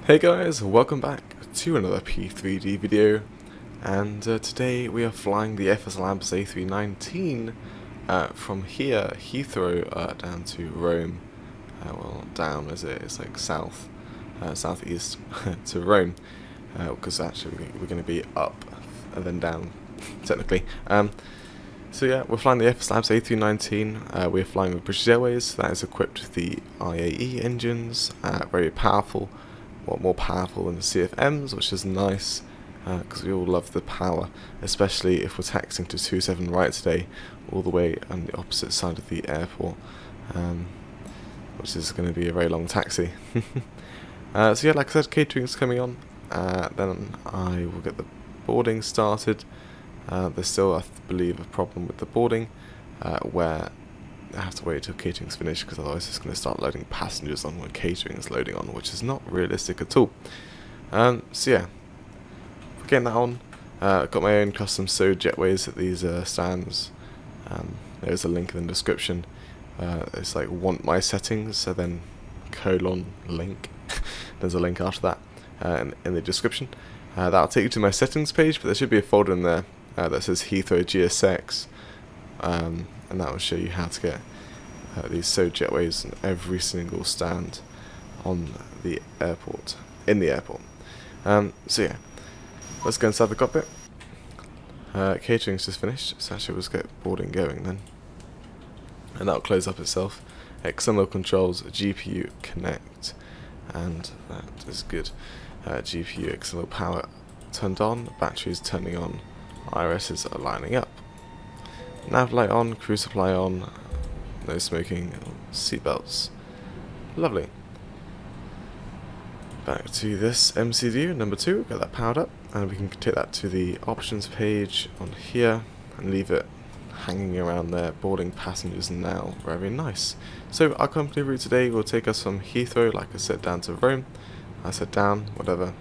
Hey guys, welcome back to another P3D video, and today we are flying the FSLabs A319 from here, Heathrow, down to Rome. Well, down as it is, like southeast to Rome, because actually we're going to be up and then down, technically. So yeah, we're flying the FSLabs A319. We're flying with British Airways. That is equipped with the IAE engines, very powerful. More powerful than the CFMs, which is nice because we all love the power, especially if we're taxiing to 27 right today, all the way on the opposite side of the airport, which is going to be a very long taxi. So yeah, like I said, catering's coming on. Then I will get the boarding started. There's still, I believe, a problem with the boarding where I have to wait till catering's finished, because otherwise it's going to start loading passengers on when catering is loading on, which is not realistic at all. So yeah, we're getting that on. I've got my own custom sewed jetways at these stands. There's a link in the description. It's like want my settings, so then :link. There's a link after that in the description. That'll take you to my settings page, but there should be a folder in there that says Heathrow GSX. And that will show you how to get these sewed jetways in every single stand on the airport, so yeah, let's go inside the cockpit. Catering's just finished, so actually let's get boarding going then, and that'll close up itself. XML controls, GPU connect, and that is good. GPU XML power turned on, batteries turning on, IRSs are lining up. Nav light on, crew supply on, no smoking, seatbelts. Lovely. Back to this MCU, number 2, get that powered up, and we can take that to the options page on here and leave it hanging around there, boarding passengers now. Very nice. So our company route today will take us from Heathrow, like I said, down to Rome. I said down, whatever.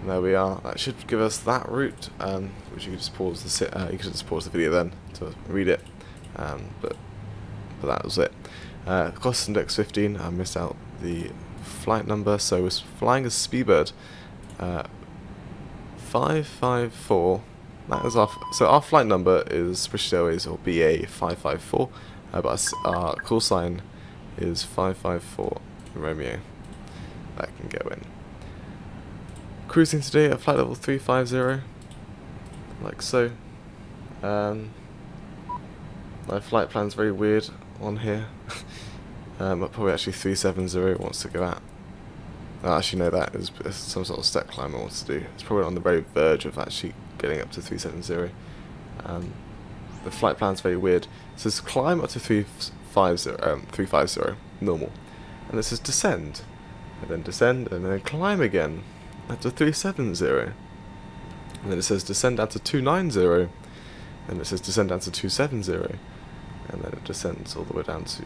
There we are. That should give us that route, which you could just pause the video then to read it. But that was it. Cost index 15. I missed out the flight number, so we're flying as Speedbird 554. That is our flight number is British Airways or BA 554, but our call sign is 554 Romeo. That can go in. Cruising today at flight level 350, like so. My flight plan's very weird on here, but probably actually 370 wants to go out. Actually no, that is some sort of step climb I want to do. It's probably on the very verge of actually getting up to 370. The flight plan's very weird. It says climb up to 350, normal, and it says descend, and then descend, and then climb again up to 370, and then it says descend down to 290, and it says descend down to 270, and then it descends all the way down to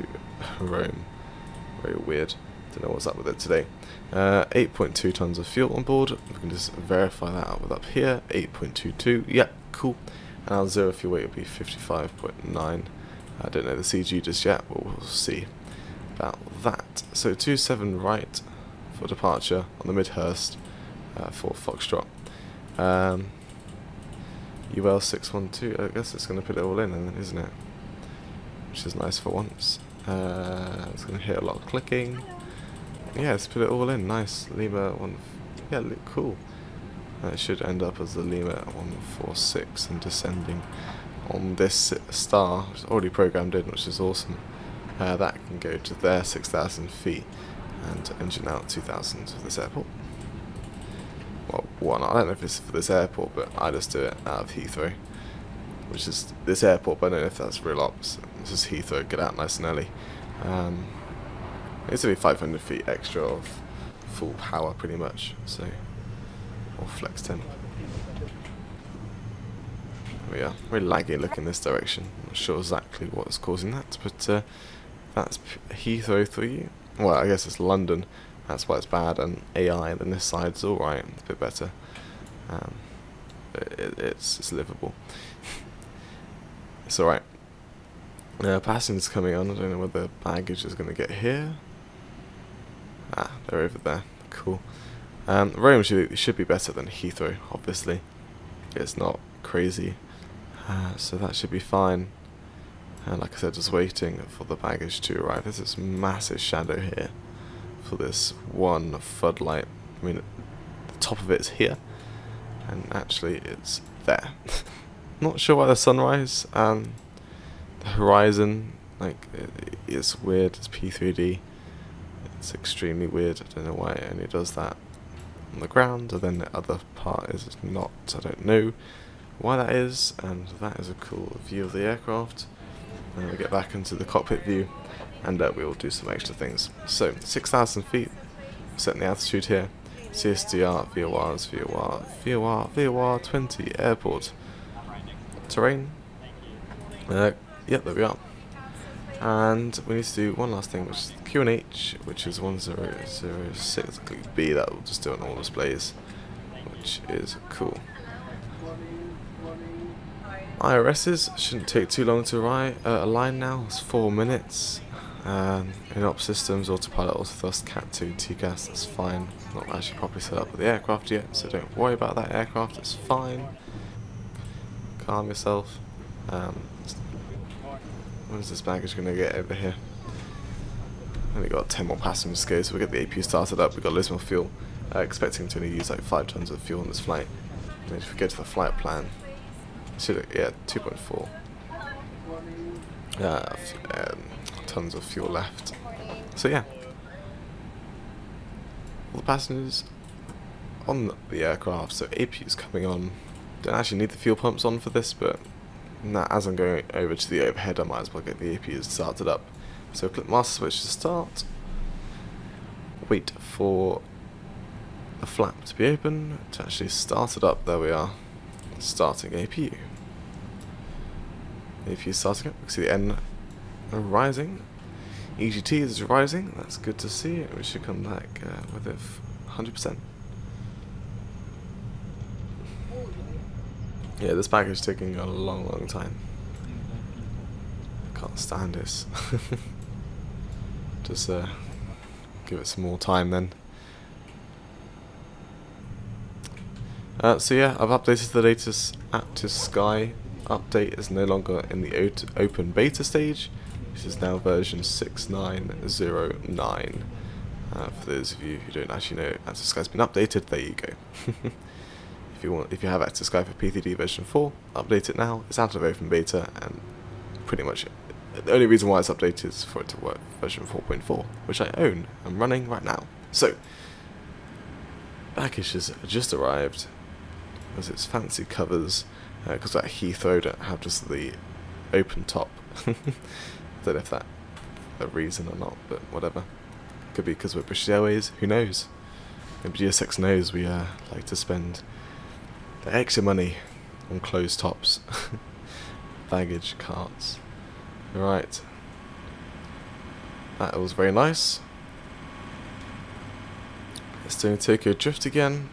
Rome. Very weird. Don't know what's up with it today. 8.2 tons of fuel on board. We can just verify that out with up here. 8.22. Yep, cool. And our zero fuel weight will be 55.9. I don't know the CG just yet, but we'll see about that. So 27 right for departure on the Midhurst. For Foxtrot. UL612, I guess it's going to put it all in, isn't it? Which is nice for once. It's going to hit a lot of clicking. Yeah, let's put it all in. Nice. Lima 1. Yeah, look cool. It should end up as the Lima 146 and descending on this star, which is already programmed in, which is awesome. That can go to there, 6,000 feet, and engine out 2,000 for this airport. Well, I don't know if it's for this airport, but I just do it out of Heathrow, which is this airport, but I don't know if that's real ops. This is Heathrow, get out nice and early. It's only 500 feet extra of full power pretty much, so, or flex temp. There we are, very laggy look in this direction. Not sure exactly what's causing that, but that's Heathrow for you. Well, I guess it's London. That's why it's bad, and AI then this side's alright, it's a bit better. It's livable. It's alright. Passengers coming on, I don't know whether baggage is going to get here. Ah, they're over there. Cool. Rome should be better than Heathrow, obviously. It's not crazy, so that should be fine. And like I said, just waiting for the baggage to arrive. There's this massive shadow here for this one floodlight. I mean, the top of it is here, and actually it's there. Not sure why the sunrise and the horizon, like, it's weird. It's P3D. It's extremely weird. I don't know why it only does that on the ground, and then the other part is not. I don't know why that is, and that is a cool view of the aircraft. And then we get back into the cockpit view, and we will do some extra things. So 6,000 feet, setting the altitude here. CSDR, VORs, VOR 20, airport. Terrain. Yep, there we are. And we need to do one last thing, which is QNH, which is 1006. Click B, that will just do it on all displays, which is cool. IRSs shouldn't take too long to align now. It's 4 minutes. In op systems, autopilot, autothrust, Cat 2, TCAS, that's fine. Not actually properly set up with the aircraft yet, so don't worry about that aircraft, it's fine. Calm yourself. When's this baggage going to get over here? Only got 10 more passengers to go, so we'll get the APU started up. We've got loads more fuel. Expecting to only use like 5 tons of fuel on this flight. And if we go to the flight plan, yeah, 2.4. Tons of fuel left. So yeah, all the passengers on the aircraft. So APU's coming on. Don't actually need the fuel pumps on for this, but as I'm going over to the overhead, I might as well get the APUs started up. So click master switch to start. Wait for the flap to be open to actually start it up. There we are. Starting APU. APU starting up. We can see the N rising. EGT is rising. That's good to see. We should come back with it 100%. Yeah, this package is taking a long time. Can't stand this. Just give it some more time then. So yeah, I've updated the latest Aptus Sky update. Is no longer in the open beta stage. This is now version 6.909. For those of you who don't actually know, Aptus Sky's been updated. There you go. If you have Aptus Sky for P3D version 4, update it now. It's out of open beta, and pretty much the only reason why it's updated is for it to work version 4.4, which I own and running right now. So, package has just arrived. Because its fancy covers, because at Heathrow don't have just the open top. Don't know if that's a reason or not, but whatever. Could be because we're British Airways, who knows? Maybe GSX knows we like to spend the extra money on closed tops. Baggage carts. Right. That was very nice. It's doing Tokyo Drift again,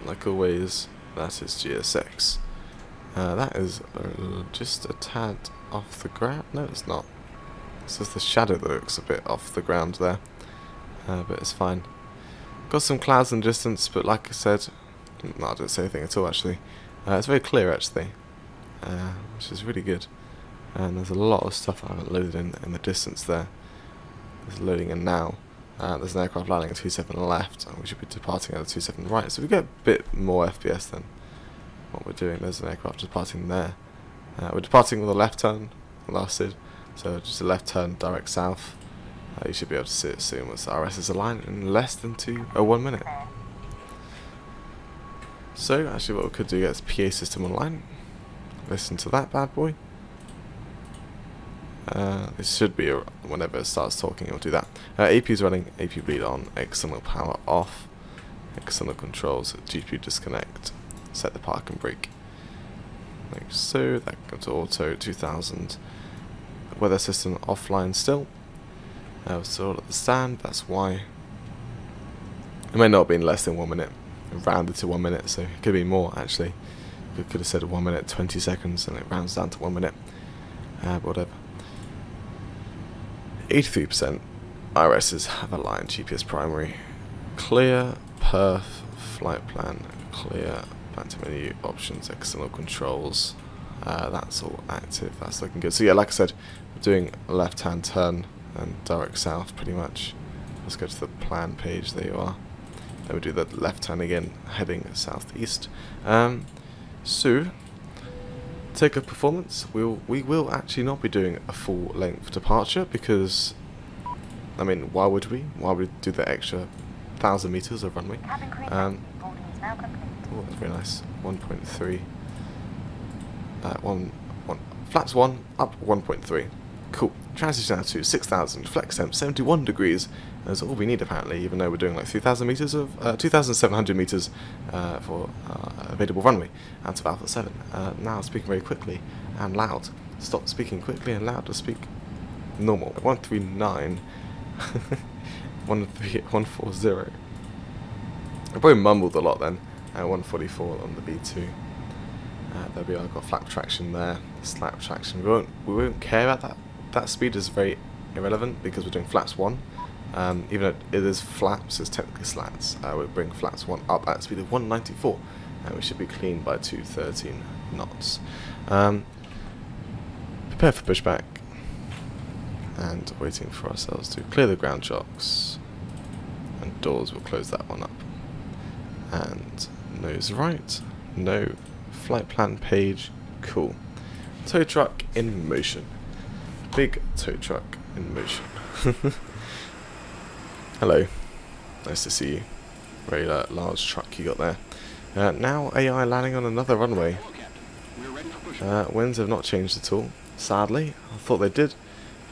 like always. That is GSX. That is just a tad off the ground. No, it's not. It's just the shadow that looks a bit off the ground there. But it's fine. Got some clouds in the distance, but like I said, no, I didn't say anything at all actually. It's very clear actually, which is really good. And there's a lot of stuff I haven't loaded in the distance there. It's loading in now. There's an aircraft landing at 27 left, and we should be departing at 27 right, so we get a bit more FPS than what we're doing. There's an aircraft departing there. We're departing with a left turn, lasted, so just a left turn direct south. You should be able to see it soon once the RS is aligned in less than 1 minute. So actually what we could do is PA system online. Listen to that bad boy. It should be whenever it starts talking, it'll do that. AP is running, AP bleed on, external power off, external controls, GPU disconnect, set the park and brake. Like so, that goes to auto 2000. Weather system offline still. We're still at the stand, that's why. It may not have been less than 1 minute, rounded to 1 minute, so it could be more actually. We could have said 1 minute 20 seconds and it rounds down to 1 minute. But whatever. 83%. IRSs have aligned GPS primary. Clear, perf, flight plan, clear, back to menu, options, external controls. That's all active, that's looking good. So yeah, like I said, we're doing a left hand turn and direct south pretty much. Let's go to the plan page, there you are. Then we do the left turn again, heading southeast. So, take a performance, we will actually not be doing a full length departure because, I mean, why would we? Why would we do the extra 1,000 meters of runway? Oh, that's very nice. 1.3. Flaps 1 up 1.3. Cool. Transition now to 6,000. Flex temp 71 degrees. That's all we need apparently, even though we're doing like 3,000 meters of 2,700 meters for available runway out of Alpha 7. Now speaking very quickly and loud. Stop speaking quickly and loud to speak normal. 139. 140. I probably mumbled a lot then. 144 on the V2. There we are. Got flap traction there. Slap traction. We won't care about that. That speed is very irrelevant because we're doing flaps 1. Even though it is flaps, it's technically slats. We'll bring flaps 1 up at a speed of 194, and we should be clean by 213 knots. Prepare for pushback, and waiting for ourselves to clear the ground shocks, and doors will close that one up. And nose right, no flight plan page, cool. Tow truck in motion. Big tow truck in motion. Hello, nice to see you. Very large truck you got there. Now AI landing on another runway. Winds have not changed at all, sadly. I thought they did,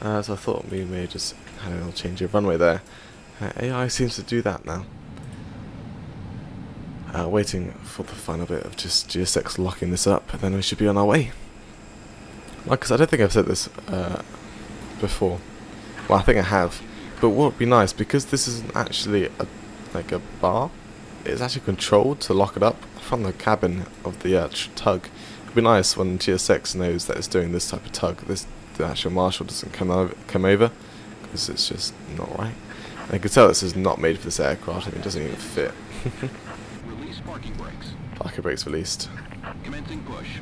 so I thought we may just have a little change of runway there. AI seems to do that now. Waiting for the final bit of just GSX locking this up, and then we should be on our way. Like, I don't think I've said this before. Well, I think I have. But what would be nice, because this isn't actually like a bar, it's actually controlled to lock it up from the cabin of the tug. It would be nice when GSX knows that it's doing this type of tug, the actual marshal doesn't come over, because it's just not right. And you can tell this is not made for this aircraft, and it doesn't even fit. Release parking brakes. Parking brakes released. Commencing push.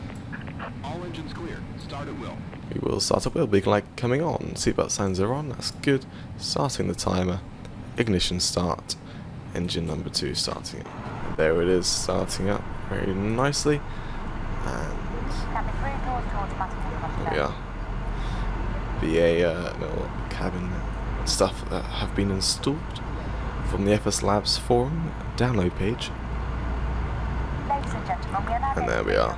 All engines clear. Start at will. We will start at will, being like coming on. Seatbelt signs are on, that's good. Starting the timer. Ignition start. Engine number 2 starting it. There it is, starting up very nicely. And there we are. BA little cabin stuff that have been installed from the FSLabs forum download page. And there we are.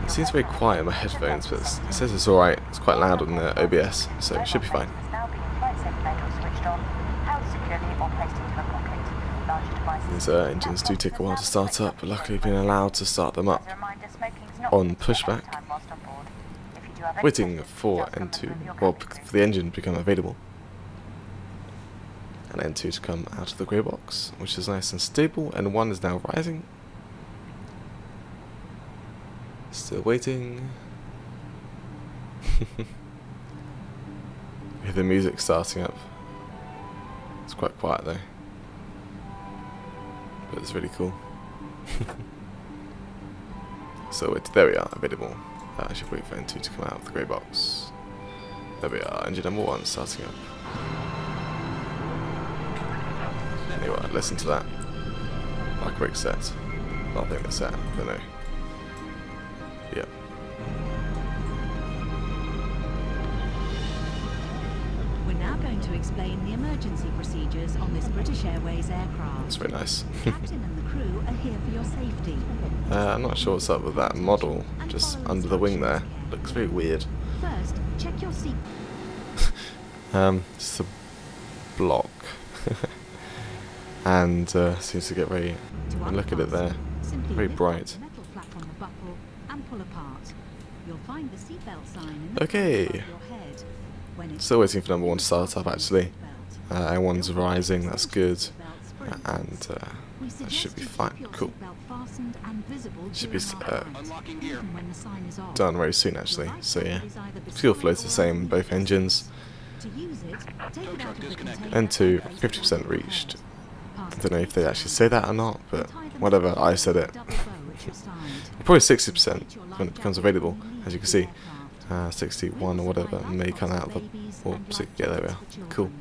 It seems very quiet on my headphones, but it says it's alright. It's quite loud on the OBS, so it should be fine. These engines do take a while to start up, but luckily we've been allowed to start them up on pushback. Waiting for N2, well, for the engine to become available. And N2 to come out of the grey box, which is nice and stable. N1 is now rising. Still waiting. Hear the music starting up. It's quite quiet though, but it's really cool. So there we are, available. I should wait for N2 to come out of the grey box. There we are, engine number 1 starting up. Anyway, listen to that. Park brake set. I think they're set, but no. Yep. We're now going to explain the emergency procedures on this British Airways aircraft. That's very nice. The captain and the crew are here for your safety. I'm not sure what's up with that model just under the wing there. Looks very weird. First, check your seat. It's a block. And seems to get very, look at it there, very bright. Okay, still waiting for number 1 to start up actually. N1's rising, that's good, and that should be fine, cool. Should be done very soon actually, so yeah. Fuel flow's the same, both engines. To use it, take it out of the container and 2, and 50% reached. I don't know if they actually say that or not, but whatever, I said it. Probably 60% when it becomes available, as you can see. 61 or whatever may come out of the... Or, yeah, there we are. Cool.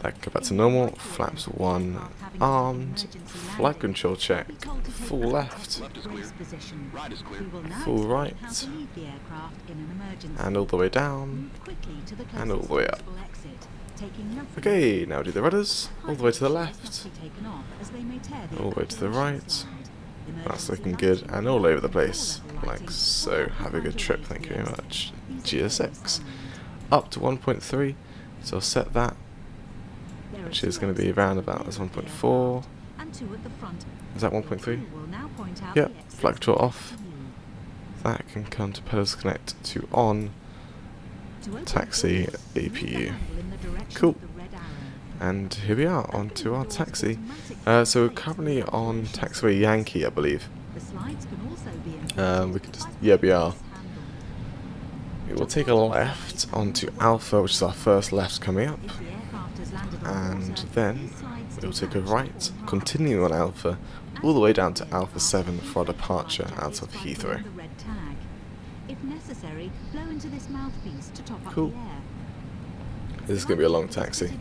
That go back to normal. Flaps 1 armed. Flight control check. Full left. Full right. And all the way down. And all the way up. Okay, now do the rudders. All the way to the left. All the way to the right. That's looking good. And all over the place. Like so. Have a good trip, thank you very much. GSX. Up to 1.3. So I'll set that. Which is going to be around about as 1.4. Is that 1.3? Yep, flight control off. That can come to pedals connect to on. Taxi APU. Cool. And here we are, on to our taxi. So we're currently on taxiway Yankee, I believe. We could just, yeah, we are. We will take a left onto Alpha, which is our first left coming up. And then we'll take a right, continue on Alpha, all the way down to Alpha 7 for our departure out of Heathrow. Cool. This is going to be a long taxi.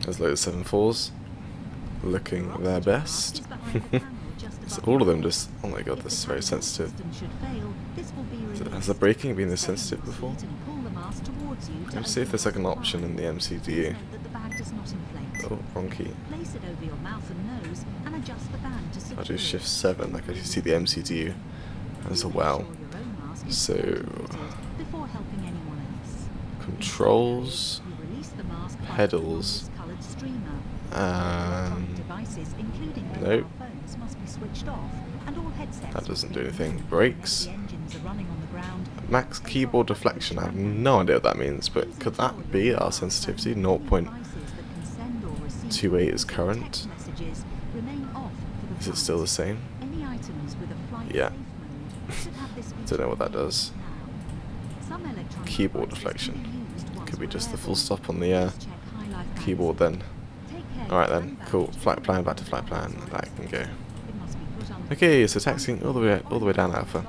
There's loads of 7.4s looking their best. So all of them just, oh my god, this is very sensitive. Has the braking been this sensitive before? Let's see if there's like an option in the MCDU. Oh, wrong key. I'll do shift 7, like I can see the MCDU as well. So, controls, pedals, nope, that doesn't do anything. Brakes, max keyboard deflection, I have no idea what that means, but could that be our sensitivity? 0.28 is current. Is it still the same? Yeah. Don't know what that does. Keyboard deflection. Could be just the full stop on the keyboard then. Alright then, cool. Flight plan, back to flight plan. That can go. Okay, so taxiing all the way down Alpha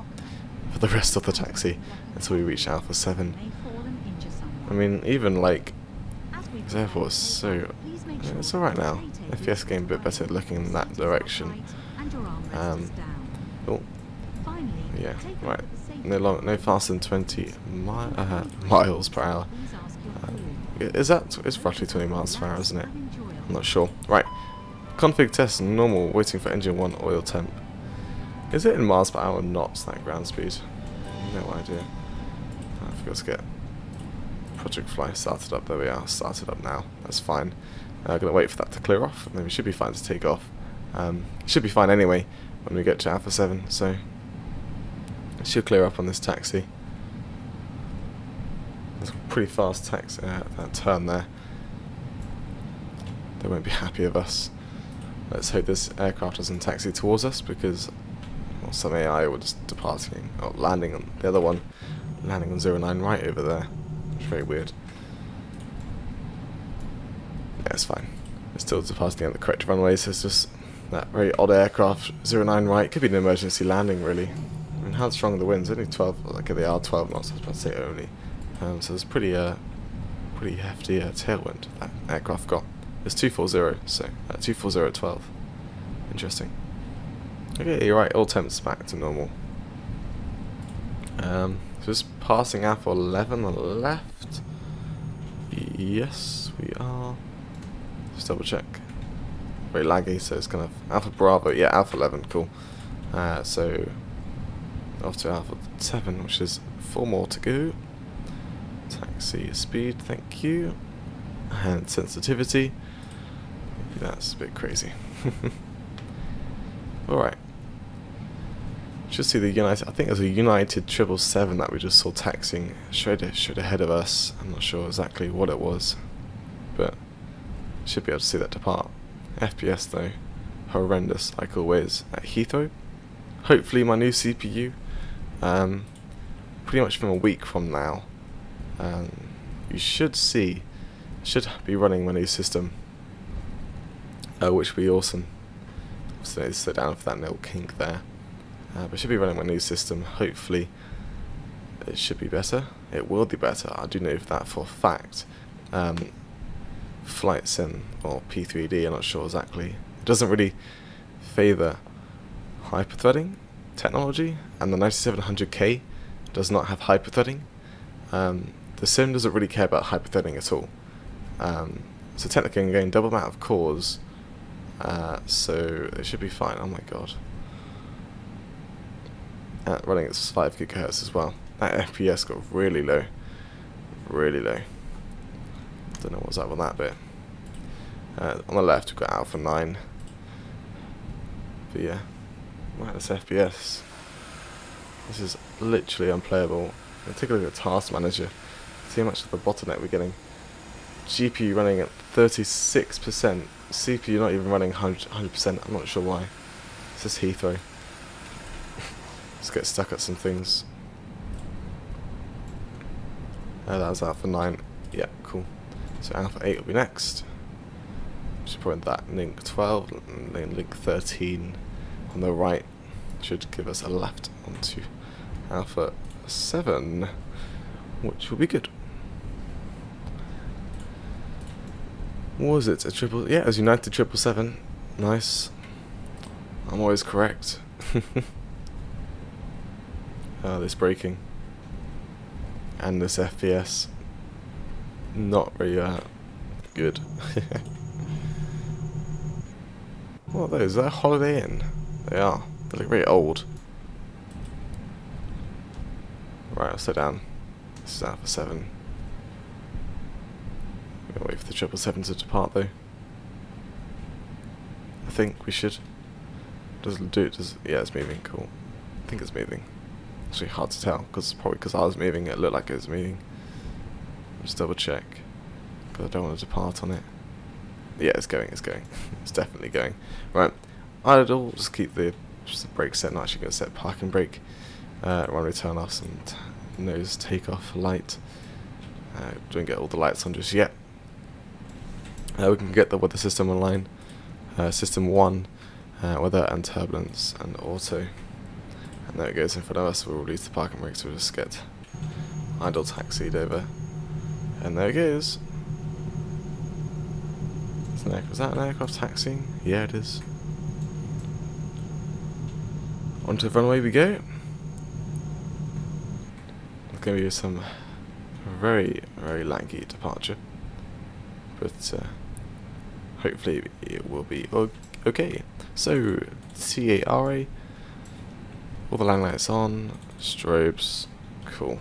for the rest of the taxi until we reach Alpha 7. I mean, even like this airport is so it's alright now. FPS game a bit better looking in that direction. Oh, yeah, right. No faster than 20 miles per hour. Is that? It's roughly 20 miles per hour, isn't it? I'm not sure. Right. Config test normal. Waiting for engine 1 oil temp. Is it in miles per hour or knots, that ground speed? No idea. I forgot to get Project Fly started up. There we are. Started up now. That's fine. I'm going to wait for that to clear off, and then we should be fine to take off. It should be fine anyway when we get to Alpha 7, so it should clear up on this taxi. There's a pretty fast taxi, that turn there. They won't be happy of us. Let's hope this aircraft doesn't taxi towards us, because well, some AI were just departing, or landing on the other one, landing on 09 right over there. It's very weird. Yeah, it's fine. It's still departing at the correct runways. It's just that very odd aircraft, 09 right. Could be an emergency landing, really. I mean, how strong are the winds? Only 12, like they are 12 knots, I was about to say only. So it's pretty hefty tailwind that aircraft got. It's 240, so 240 at 12. Interesting. Okay, you're right, all temps back to normal. Just passing Alpha 11 on the left. Yes, we are. Just double check. Very laggy, so it's kind of Alpha Bravo. Yeah, Alpha 11, cool. So off to Alpha 7, which is 4 more to go. Taxi speed, thank you. And sensitivity. That's a bit crazy. Alright. Should see the United, I think there's a United 777 that we just saw taxiing straight ahead of us. I'm not sure exactly what it was, but should be able to see that depart. FPS though, horrendous like always at Heathrow. Hopefully my new CPU, pretty much from a week from now, you should be running my new system, which would be awesome. So I need to slow down for that little kink there. But I should be running my new system. Hopefully it should be better. It will be better. I do know that for a fact. Flight Sim or P3D, I'm not sure exactly. It doesn't really favour hyperthreading technology, and the 9700K does not have hyperthreading. The sim doesn't really care about hyperthreading at all. So technically I'm getting double amount of cores, so it should be fine. Oh my god. Running at 5 GHz as well. That FPS got really low. Really low. Don't know what's up on that bit. On the left we've got Alpha 9. But yeah. Wow, this FPS. This is literally unplayable. Take a look at Task Manager. See how much of the bottleneck we're getting. GPU running at 36%. CPU not even running 100%. I'm not sure why. This is Heathrow. Just get stuck at some things. That was Alpha 9. Yeah, cool. So Alpha 8 will be next. Should put in that link 12 and then link 13 on the right. Should give us a left onto Alpha 7, which will be good. What was it? A triple? Yeah, it was United 777. Nice. I'm always correct. This braking and this FPS, not very good. What are those? Is that a Holiday Inn? They are. They look very old. Right, I'll slow down. This is Alpha 7. I'm gonna wait for the 777 to depart though. I think we should. Does it do it? Yeah, it's moving. Cool. I think it's moving. Actually, hard to tell because probably because I was moving, it looked like it was moving. Just double check because I don't want to depart on it. Yeah, it's going. It's going. It's definitely going. Right, idle. Just keep the brake set. Not actually going to set parking brake. Runway turn offs and nose takeoff light. Don't get all the lights on just yet. We can get the weather system online. System 1, weather and turbulence and auto. And there it goes in front of us. We'll release the parking brakes. We'll just get idle taxied over. And there it goes. Was that an aircraft taxiing? Yeah, it is. Onto the runway we go. There's going to be some very, very laggy departure. But hopefully it will be okay. So, TARA. All the land lights on. Strobes. Cool.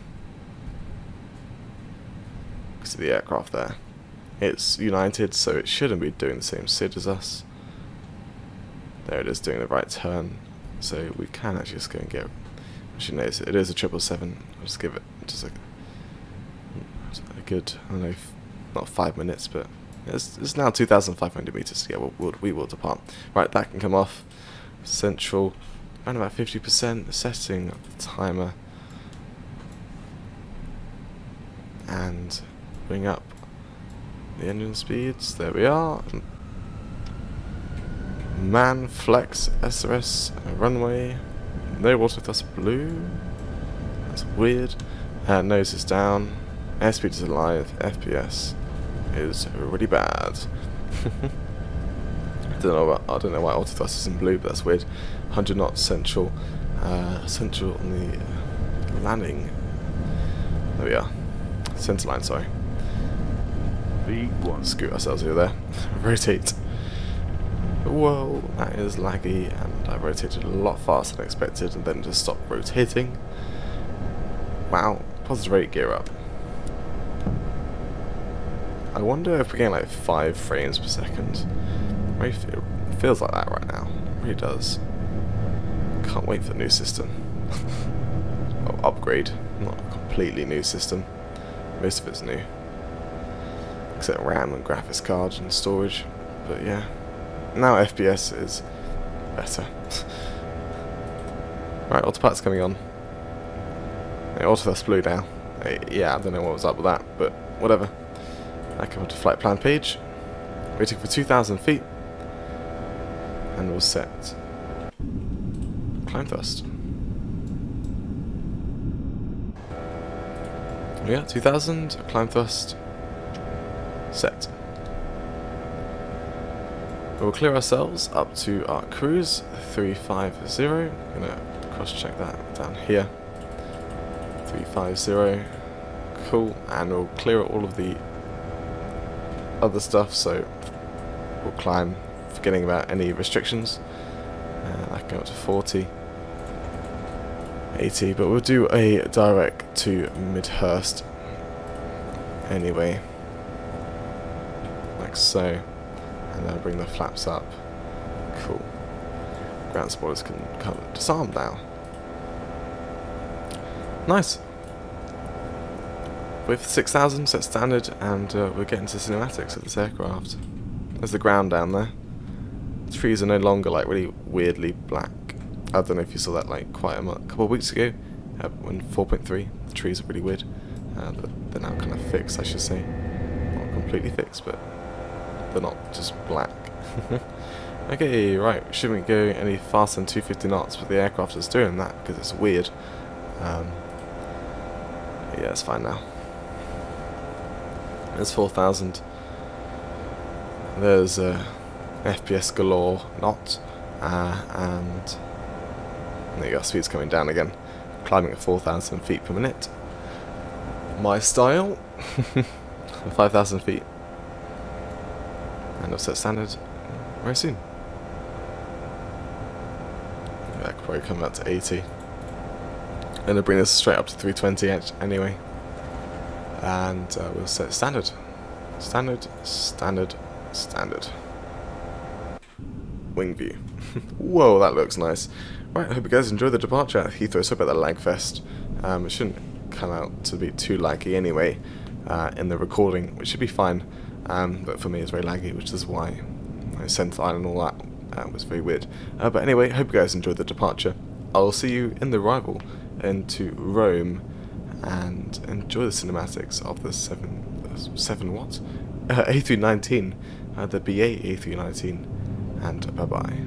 See the aircraft there. It's United, so it shouldn't be doing the same SID as us. There it is, doing the right turn. So we can actually just go and get. Actually, no, it is a 777. I'll just give it just like a good, I don't know, not 5 minutes, but it's now 2,500 meters. Yeah, we will depart. Right, that can come off. Central, around about 50%. Setting the timer, and bring up the engine speeds. There we are. Man flex SRS runway. No water thrust blue. That's weird. Nose is down. Airspeed is alive. FPS is really bad. I don't know why auto thrust is in blue, but that's weird. 100 knots central. Central on the landing. There we are. Center line, sorry. Scoot ourselves over there. Rotate. Whoa, that is laggy, and I rotated a lot faster than expected and then just stopped rotating. Wow, positive rate gear up. I wonder if we're getting like 5 frames per second. It feels like that right now. It really does. Can't wait for the new system. Well, upgrade, not a completely new system. Most of it's new. Except RAM and graphics cards and storage. But yeah. Now FPS is better. Right, autopilot's coming on. The auto thrust blue now. Yeah, I don't know what was up with that, but whatever. I come to flight plan page, waiting for 2,000 feet, and we'll set climb thrust. Yeah, 2,000, climb thrust, set. We'll clear ourselves up to our cruise 350. I'm gonna cross check that down here. 350, cool, and we'll clear all of the other stuff, so we'll climb, forgetting about any restrictions. I can go up to 40, 80, but we'll do a direct to Midhurst anyway, like so, and then bring the flaps up. Cool. Ground spoilers can come disarm now. Nice. With 6,000 set standard, and we're getting to cinematics of this aircraft. There's the ground down there. The trees are no longer like really weirdly black. I don't know if you saw that like quite a couple of weeks ago when 4.3, the trees are really weird. They're now kind of fixed, I should say. Not completely fixed, but they're not just black. Okay, right. Shouldn't go any faster than 250 knots, but the aircraft is doing that because it's weird. Yeah, it's fine now. There's 4,000. There's FPS galore not, and there you go. Speed's coming down again. Climbing at 4,000 feet per minute. My style. 5,000 feet. And I'll set standard very soon. That could probably come out to 80. And it'll bring us straight up to 320 anyway. And we'll set standard. Standard, standard, standard. Wing view. Whoa, that looks nice. Right, I hope you guys enjoyed the departure at Heathrow. Sorry about that lag fest. It shouldn't come out to be too laggy anyway in the recording, which should be fine. But for me it's very laggy, which is why I sent and all that was very weird. But anyway, hope you guys enjoyed the departure. I'll see you in the arrival into Rome, and enjoy the cinematics of the A319, the BA A319, and bye bye.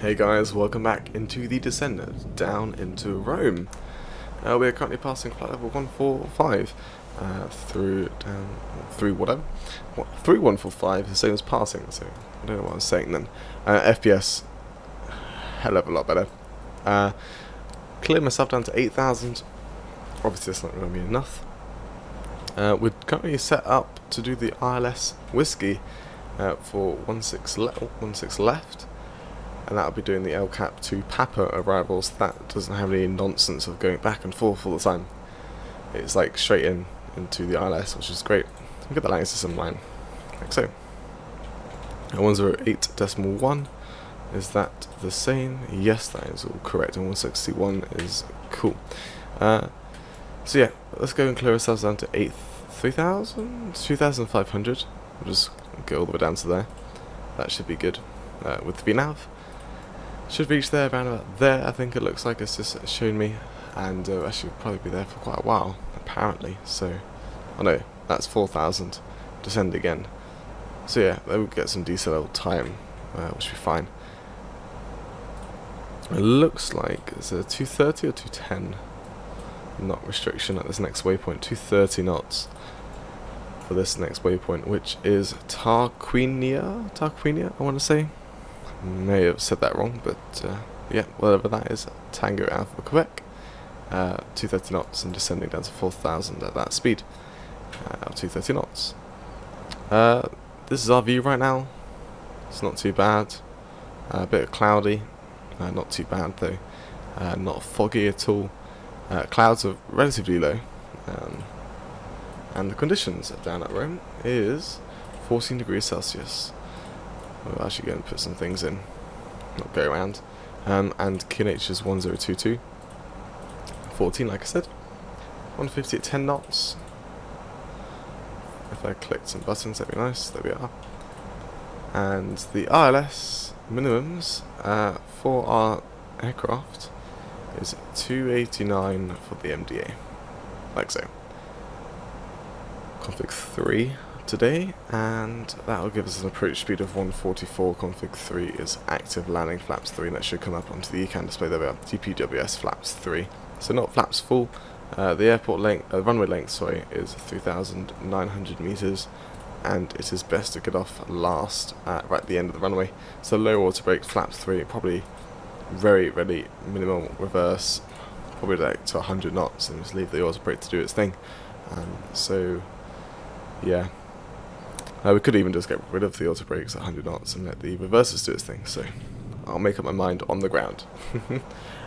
Hey guys, welcome back into the descent down into Rome. We are currently passing flight level 145 through 3145, the same as passing, so I don't know what I was saying then. FPS, hell of a lot better. Cleared myself down to 8,000, obviously that's not going to be enough. We're currently set up to do the ILS Whiskey for 16 left. And that'll be doing the El Cap to Papa arrivals. That doesn't have any nonsense of going back and forth all the time. It's like straight into the ILS, which is great. Look at the line system line, like so. 108.1, is that the same? Yes, that is all correct. And 161 is cool. So yeah, let's go and clear ourselves down to 2,500. We'll just go all the way down to there. That should be good. With the VNav. Should reach there, around about there, I think it looks like it's just shown me, and I should probably be there for quite a while, apparently, so, oh no, that's 4,000, descend again, so yeah, we'll get some decent level time, which will be fine. It looks like, it's a 230 or 210 knot restriction at this next waypoint, 230 knots for this next waypoint, which is Tarquinia, I want to say. May have said that wrong, but yeah, whatever that is. Tango Alpha Quebec, 230 knots and descending down to 4,000 at that speed, 230 knots. This is our view right now. It's not too bad. A bit cloudy, not too bad though. Not foggy at all. Clouds are relatively low, and the conditions down at Rome is 14 degrees Celsius. We're actually going to put some things in, not go around. And QNH is 1022. 14, like I said. 150 at 10 knots. If I clicked some buttons, that'd be nice. There we are. And the ILS minimums for our aircraft is 289 for the MDA. Like so. Config 3. Today, and that will give us an approach speed of 144. Config 3 is active landing flaps 3, and that should come up onto the ECAN display. There we are, TPWS flaps 3. So not flaps full. The airport length, runway length, sorry, is 3,900 meters, and it is best to get off last at right at the end of the runway. So low water brakes, flaps 3, probably very minimal reverse, probably like to 100 knots, and just leave the auto brake to do its thing. So yeah. We could even just get rid of the auto brakes at 100 knots and let the reversers do its thing, so I'll make up my mind on the ground.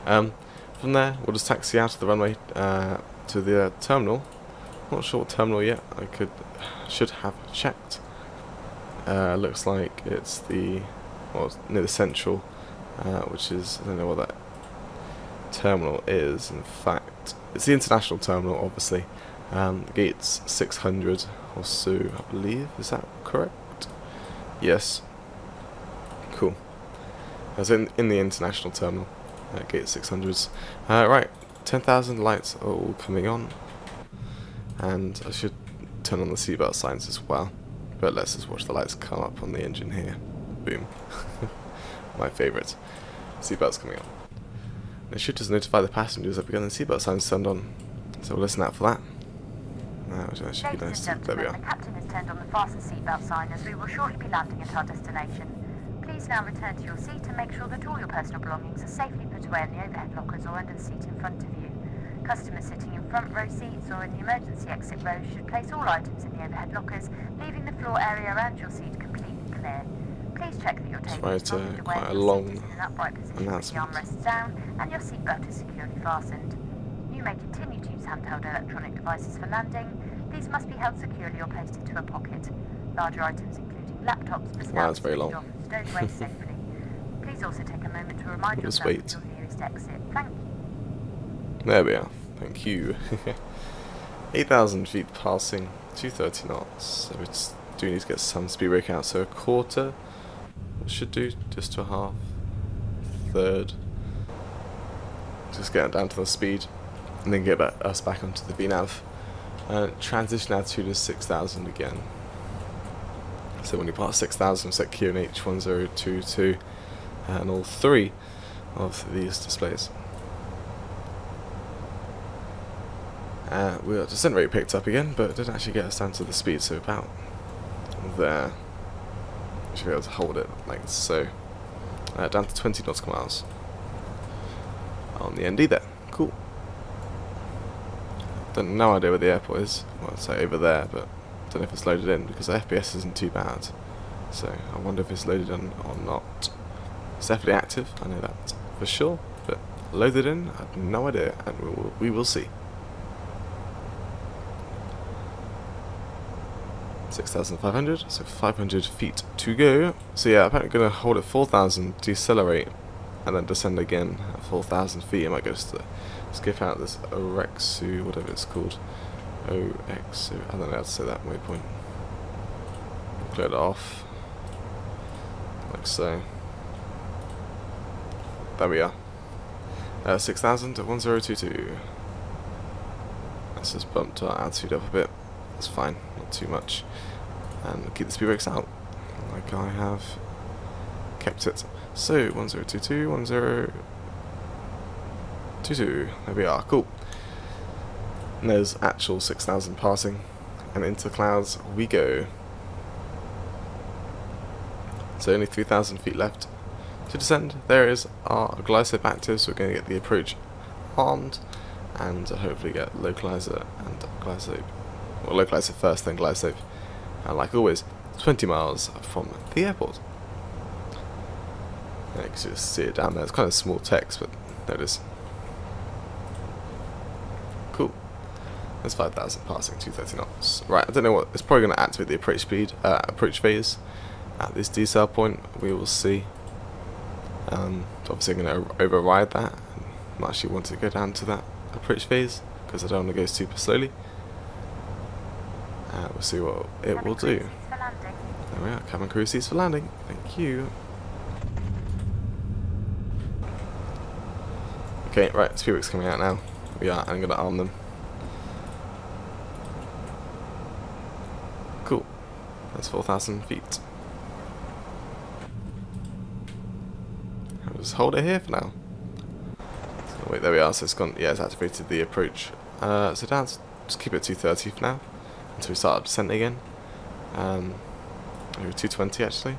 From there, we'll just taxi out of the runway to the terminal. Not sure what terminal yet, should have checked. Looks like it's the, well, near the central, which is, I don't know what that terminal is, in fact. It's the international terminal, obviously. Gates 600 or so, I believe. Is that correct? Yes. Cool. As in the international terminal, gate 600s. Right, 10,000 lights are all coming on, and I should turn on the seatbelt signs as well. But let's just watch the lights come up on the engine here. Boom. My favourite. Seatbelts coming on. It should just notify the passengers that we're getting the seatbelt signs turned on. So we'll listen out for that. That should be nice. There we are. The captain has turned on the fasten seatbelt sign as we will shortly be landing at our destination. Please now return to your seat and make sure that all your personal belongings are safely put away in the overhead lockers or under the seat in front of you. Customers sitting in front row seats or in the emergency exit rows should place all items in the overhead lockers, leaving the floor area around your seat completely clear. Please check that your table is folded away and your seat is in an upright position with the armrests down and your seatbelt is securely fastened. You may continue to use handheld electronic devices for landing. These must be held securely or placed into a pocket. Larger items, including laptops, must now be switched off and stowed away safely. Please also take a moment to remind yourself of your nearest exit. Thank you. There we are. Thank you. 8,000 feet passing, 230 knots. So we do need to get some speed brake out. So a quarter should do, just to a half, third. Just get down to the speed, and then get us back onto the VNav. Transition altitude is 6,000 again. So when you pass 6,000, set QNH 1022, and all 3 of these displays. Our descent rate picked up again, but it didn't actually get us down to the speed, so about there. We should be able to hold it like so. Down to 20 nautical miles on the ND there. Cool. No idea where the airport is. Well, I'd say over there, but I don't know if it's loaded in because the FPS isn't too bad. So I wonder if it's loaded in or not. It's definitely active, I know that for sure, but loaded in, I have no idea, and we will see. 6,500, so 500 feet to go. So yeah, apparently going to hold at 4,000, decelerate, and then descend again at 4,000 feet. I might go to skip out this Orbx, whatever it's called. Orbx, I don't know how to say that waypoint. Clear it off. Like so. There we are. 6,000 at 1022. Let's just bump our altitude up a bit. That's fine, not too much. And keep the speed brakes out, like I have kept it. So 1022, 1022. There we are. Cool. And there's actual 6,000 passing, and into clouds we go. So only 3,000 feet left to descend. There is our glide slope active, so we're going to get the approach armed, and hopefully get localizer and glide slope. Well, localizer first, then glide slope. And like always, 20 miles from the airport. Yeah, you can just see it down there. It's kind of small text, but there it is. Cool. There's 5,000 passing, 230 knots. Right, I don't know what. It's probably going to activate the approach speed, approach phase at this decel point. We will see. Obviously, I'm going to override that. I'm actually want to go down to that approach phase because I don't want to go super slowly. We'll see what it will do. There we are, cabin crew seats for landing. Thank you. Okay, right, speed brakes coming out now. We are, I'm going to arm them. Cool. That's 4,000 feet. I'll just hold it here for now. So wait, there we are. So it's gone. Yeah, it's activated the approach. So down, just keep it 230 for now until we start descent again. Maybe 220 actually.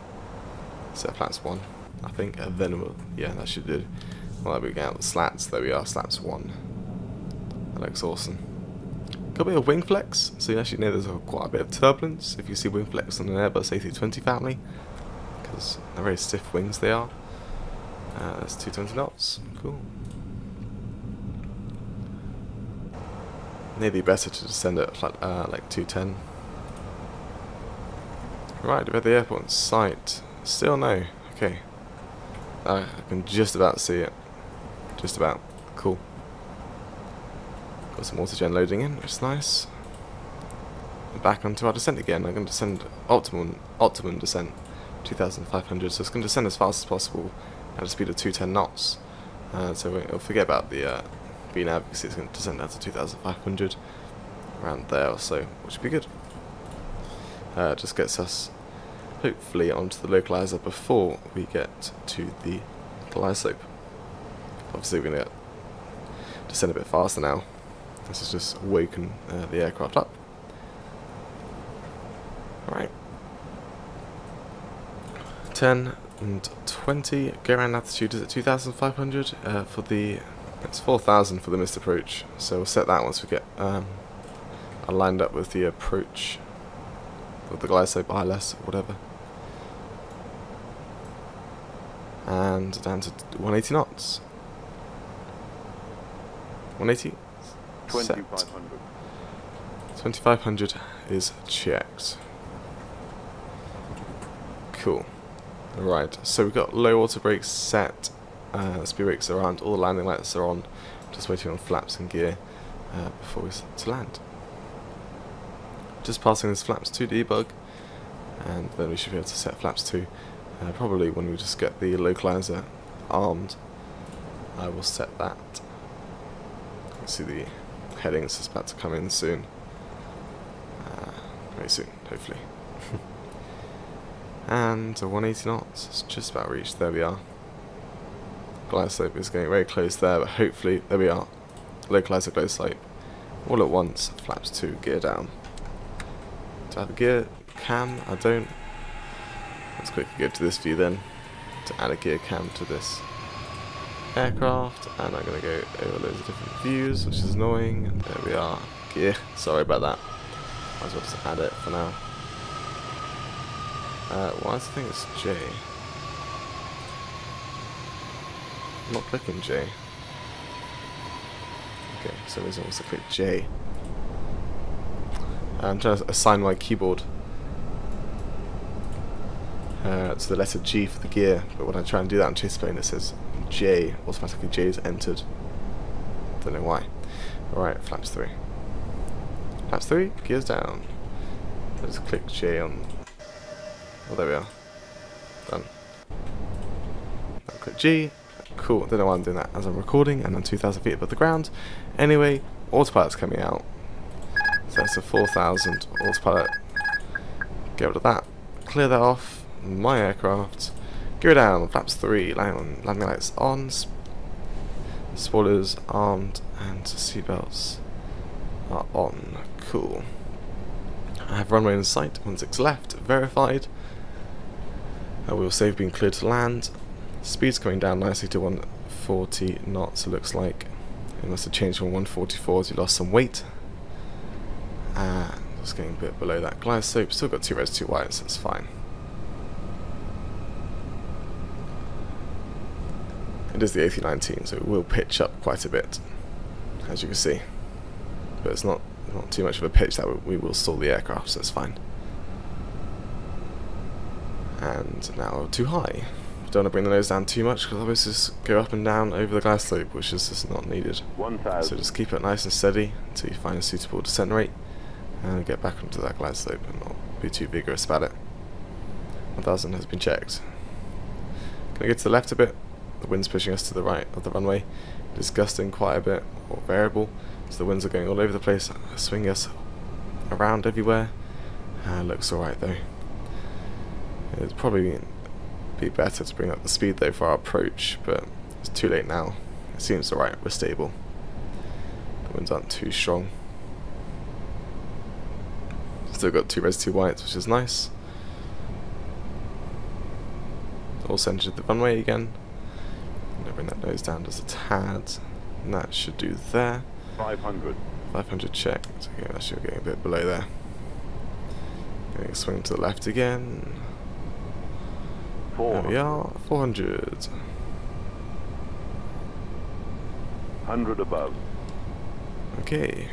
Set flaps 1, I think, and then we'll, yeah, that should do. Well, we get out the slats. There we are, slats 1. That looks awesome. Got a bit of wing flex, so you actually know there's quite a bit of turbulence if you see wing flex on an Airbus A320 family, because they're very stiff wings they are. That's 220 knots. Cool. Maybe better to descend at like 210. Right, about the airport in sight. Still no. Okay. I can just about see it. Just about. Cool. Got some autogen loading in, which is nice. And back onto our descent again. I'm going to descend optimum descent, 2,500. So it's going to descend as fast as possible at a speed of 210 knots. So we'll forget about the VNAV because it's going to descend down to 2,500, around there or so, which would be good. Just gets us hopefully onto the localizer before we get to the glide slope. Obviously we're going to descend a bit faster now. This has just woken the aircraft up. Alright. 10 and 20. Go around altitude is at 2,500 for the... It's 4,000 for the missed approach. So we'll set that once we get lined up with the approach. With the glide slope, ILS, whatever. And down to 180 knots. 180. 2,500. 2,500 is checked. Cool. Right, so we've got low auto brakes set. Speed brakes are on. All the landing lights are on. Just waiting on flaps and gear before we start to land. Just passing this flaps 2 debug, and then we should be able to set flaps 2. Probably when we just get the localizer armed, I will set that. You can see the headings is about to come in soon. Very soon, hopefully. And 180 knots, it's just about reached. There we are. glide slope is getting very close there, but hopefully, there we are. Localize the glide slope. All at once, flaps 2, gear down. Do I have a gear cam? I don't. Let's quickly go to this view then, to add a gear cam to this aircraft, and I'm going to go over loads of different views, which is annoying. There we are, gear, sorry about that. Might as well just add it for now. Why does I think it's J? I'm not clicking J. Okay, for some reason I wants to click J. I'm trying to assign my keyboard to the letter G for the gear, but when I try and do that on Chase Plane it says J, automatically J is entered. Don't know why. Alright, flaps 3. Flaps 3, gears down. Let's click J on. Oh, there we are. Done. Now click G. Cool, don't know why I'm doing that as I'm recording and I'm 2,000 feet above the ground. Anyway, autopilot's coming out. So that's a 4,000 autopilot. Get rid of that. Clear that off. My aircraft. Gear down, flaps 3, landing lights on, spoilers armed, and seatbelts are on. Cool. I have runway in sight, 16 left, verified. Wheel save being cleared to land. Speed's coming down nicely to 140 knots, it looks like. It must have changed from 144 as we lost some weight. Just getting a bit below that glide slope. Still got 2 reds, 2 whites, that's fine. It is the A319, so it will pitch up quite a bit, as you can see. But it's not too much of a pitch that we will stall the aircraft, so it's fine. And now too high. Don't want to bring the nose down too much, because otherwise just go up and down over the glide slope, which is just not needed. 1,000. So just keep it nice and steady until you find a suitable descent rate, and get back onto that glide slope and not be too vigorous about it. 1,000 has been checked. Gonna get to the left a bit. The wind's pushing us to the right of the runway. It is gusting quite a bit, or variable, so the winds are going all over the place, swinging us around everywhere. Looks alright though. It'd probably be better to bring up the speed though for our approach, but it's too late now. It seems alright, we're stable. The winds aren't too strong. Still got 2 reds, 2 whites, which is nice. All centered the runway again. Bring that nose down just a tad, and that should do there. 500. 500 checked. Okay, that should be getting a bit below there. Going to swing to the left again. There we are. 400. 100 above. Okay.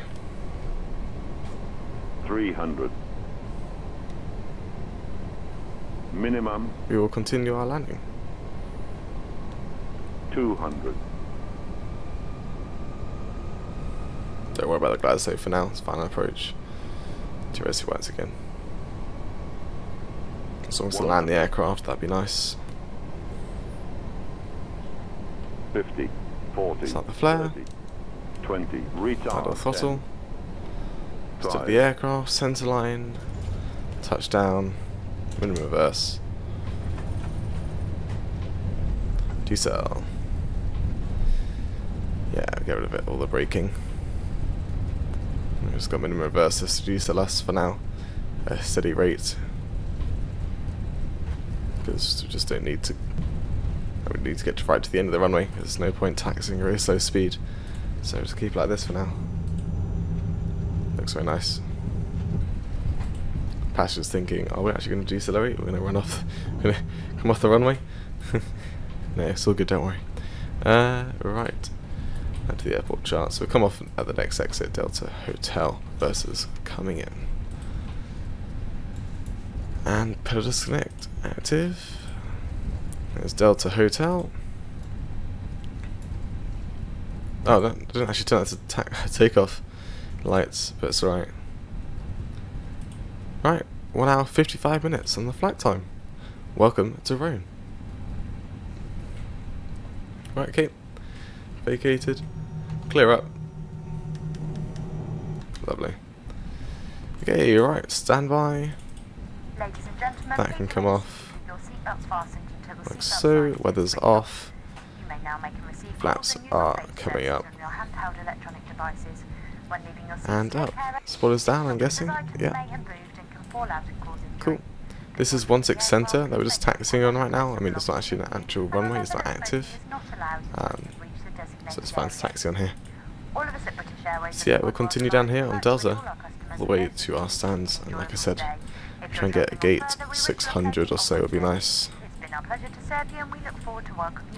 300. Minimum. We will continue our landing. 200. Don't worry about the glide slope for now, it's final approach. 2 reds, 2 whites again. As long as to land the aircraft, that'd be nice. 50, 40, Start the flare. 30, 20, retard. Idle throttle. 10, Stop the aircraft, centre line, touchdown, minimum reverse. Decel. Yeah, get rid of it, all the braking. We've just got minimum reverse to decel us for now. A steady rate. Because we just don't need to. We need to get right to the end of the runway. There's no point taxing a very slow speed. So just keep it like this for now. Looks very nice. Passengers thinking, are we actually going to decelerate? We're going to run off. We're going to come off the runway? No, it's all good, don't worry. Right. Back to the airport chart. So we'll come off at the next exit, Delta Hotel versus coming in. And pedal disconnect active. There's Delta Hotel. Oh, that didn't actually turn out to takeoff lights, but it's alright. Right, 1 hour 55 minutes on the flight time. Welcome to Rome. Right, Kate. Vacated. Clear up. Lovely. Okay, right, stand by. Ladies and gentlemen, That can come off your seatbelts fastened until the like seatbelt so. sign Weather's is off. You may flaps are coming up. And up. Spoilers down, I'm guessing. Yeah. Cool. This is 16 center that we're just taxiing on right now. I mean, it's not actually an actual runway, it's not active. So it's fine to taxi on here. So yeah, we'll continue down here on Delta, all the way to our stands, and like I said, try and get a gate 600 or so would be nice.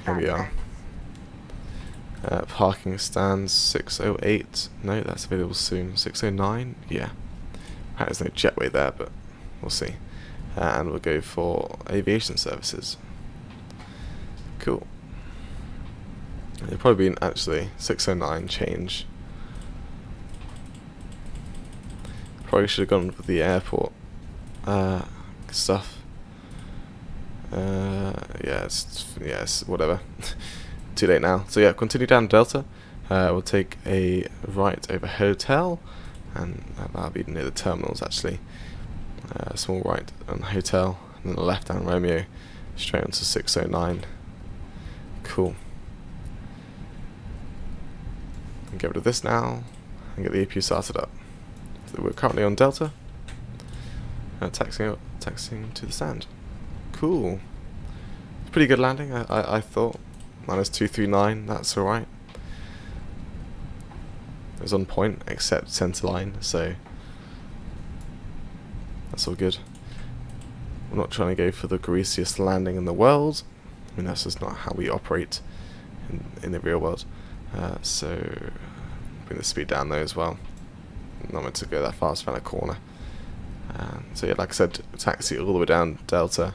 Here we are. Parking stands 608, no, that's available soon. 609, yeah. There's no jetway there, but we'll see. And we'll go for aviation services. Cool. It'll probably be actually 609 change. Probably should have gone with the airport stuff. Yeah, it's whatever. Too late now. So yeah, continue down Delta. We'll take a right over Hotel, and that'll be near the terminals actually. A small right on Hotel, and then a left down Romeo, straight onto 609. Cool. Get rid of this now and get the APU started up. So we're currently on Delta, taxiing to the stand. Cool. Pretty good landing, I thought. -239, that's alright. It was on point, except center line, so that's all good. We're not trying to go for the greasiest landing in the world. I mean, that's just not how we operate in the real world. So bring the speed down though as well. Not meant to go that fast around a corner. So yeah, like I said, taxi all the way down Delta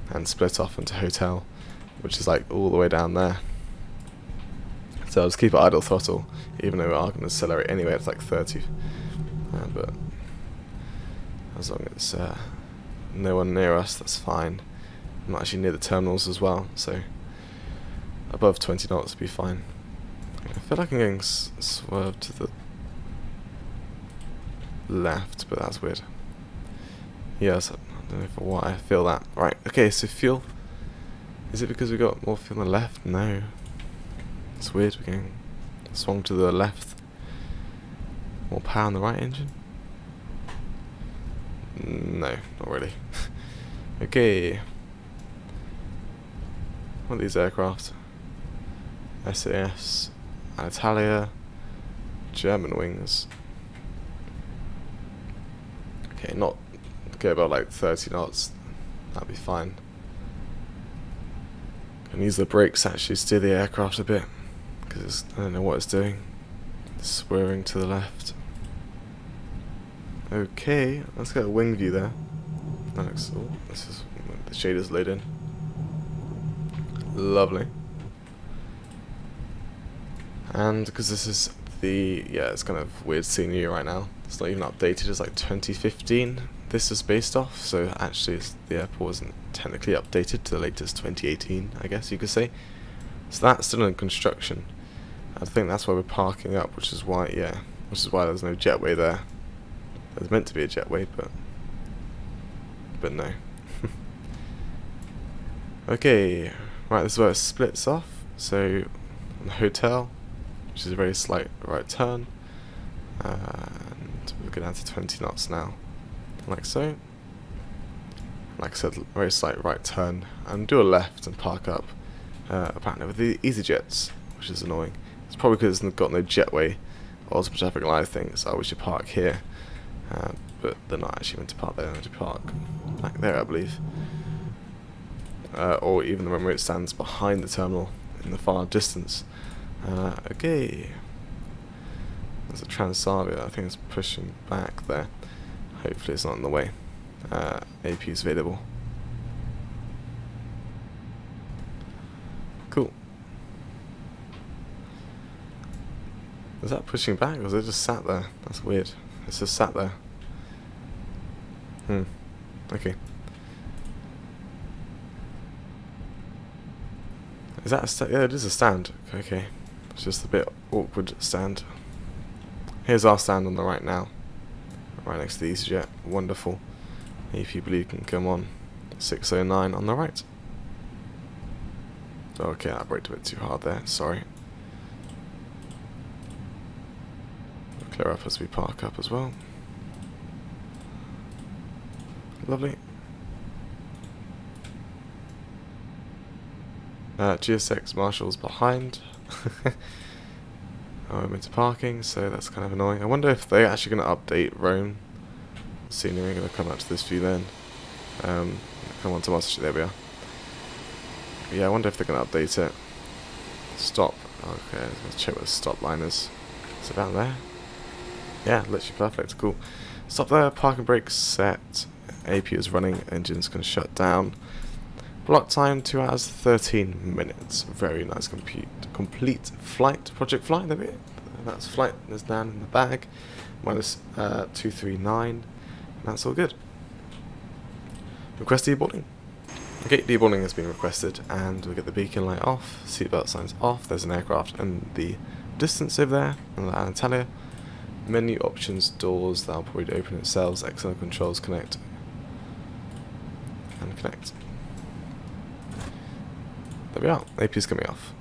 and split off into Hotel, which is like all the way down there. So I'll just keep it idle throttle, even though we are going to accelerate anyway. It's like 30, but as long as no one near us, that's fine. I'm not actually near the terminals as well, so above 20 knots would be fine. I feel like I'm getting swerved to the left, but that's weird. Yes, I don't know for why I feel that. Right, okay, so fuel. Is it because we got more fuel on the left? No. It's weird, we're getting swung to the left. More power on the right engine? No, not really. Okay. What are these aircraft? SAS, Italia, German wings. Okay, not go about like 30 knots. That'd be fine. Can use the brakes to actually steer the aircraft a bit, because I don't know what it's doing. It's swerving to the left. Okay, let's get a wing view there. That looks, oh, this is the shaders laid in. Lovely. And because this is the, yeah, it's kind of weird seeing you right now. It's not even updated, it's like 2015 this is based off, so actually the airport isn't technically updated to the latest 2018, I guess you could say. So that's still in construction. I think that's why we're parking up, which is why, yeah, which is why there's no jetway there. There's meant to be a jetway, but no. Okay, right, this is where it splits off. So, on the Hotel, which is a very slight right turn, and we'll go down to 20 knots now, like so. Like I said, very slight right turn, and do a left and park up. Apparently with the EasyJets, which is annoying. It's probably because it's got no jetway or some traffic light thing, so we should park here. But they're not actually meant to park there, they're meant to park back there, I believe. Or even the remote stands behind the terminal in the far distance. Okay. There's a Transavia, I think it's pushing back there. Hopefully it's not in the way. AP is available. Cool. Is that pushing back, or is it just sat there? That's weird. It's just sat there. Okay. Is that a stand? Yeah, it is a stand. Okay. It's just a bit awkward stand. Here's our stand on the right now. Right next to the EasyJet. Wonderful. If you believe can come on. 609 on the right. Okay, I braked a bit too hard there, sorry. Clear up as we park up as well. Lovely. GSX Marshall's behind. I'm into parking, so that's kind of annoying. I wonder if they're actually going to update Rome. Scenery, going to come out to this view then. Come on to Master Street, there we are. Yeah, I wonder if they're going to update it. Stop. Okay, let's check what the stop line is. Is it down there? Yeah, literally perfect, cool. Stop there, parking brake set. AP is running, engine's going to shut down. Block time 2 hours 13 minutes. Very nice complete flight. Project flight, there we go. That's flight, there's down in the bag. Minus 239. And that's all good. Request deboarding. Okay, deboarding has been requested, and we get the beacon light off, seatbelt signs off. There's an aircraft in the distance over there, and the Antalya. Menu options, doors, that'll probably open themselves. External controls, connect. And connect. There we are, AP's coming off.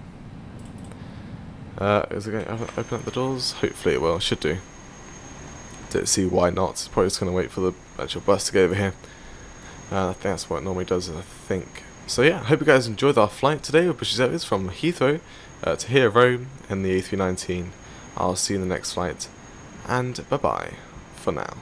Is it going to open up the doors? Hopefully it will, should do. Don't see why not. Probably just going to wait for the actual bus to get over here. I think that's what it normally does, I think. So yeah, I hope you guys enjoyed our flight today with British Airways from Heathrow to here Rome in the A319. I'll see you in the next flight, and bye bye for now.